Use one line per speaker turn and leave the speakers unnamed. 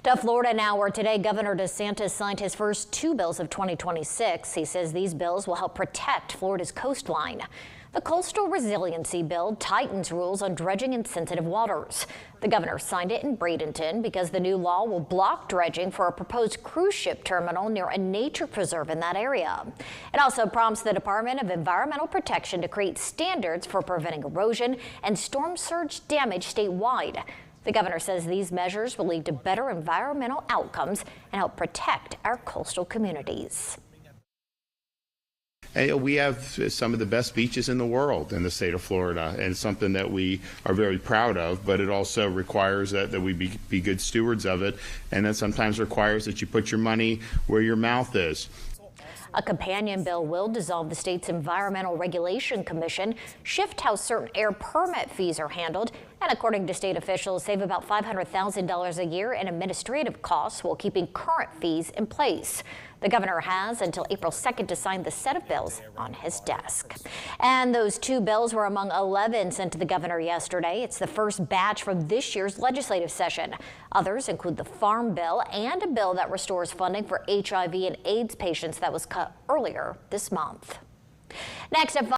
To Florida now, where today Governor DeSantis signed his first two bills of 2026. He says these bills will help protect Florida's coastline. The Coastal Resiliency Bill tightens rules on dredging in sensitive waters. The governor signed it in Bradenton because the new law will block dredging for a proposed cruise ship terminal near a nature preserve in that area. It also prompts the Department of Environmental Protection to create standards for preventing erosion and storm surge damage statewide. The governor says these measures will lead to better environmental outcomes and help protect our coastal communities.
We have some of the best beaches in the world in the state of Florida, and something that we are very proud of, but it also requires that we be good stewards of it, and that sometimes requires that you put your money where your mouth is.
A companion bill will dissolve the state's Environmental Regulation Commission, shift how certain air permit fees are handled, and according to state officials, save about $500,000 a year in administrative costs while keeping current fees in place. The governor has until April 2nd to sign the set of bills on his desk. And those two bills were among 11 sent to the governor yesterday. It's the first batch from this year's legislative session. Others include the Farm Bill and a bill that restores funding for HIV and AIDS patients that was cut earlier this month. Next at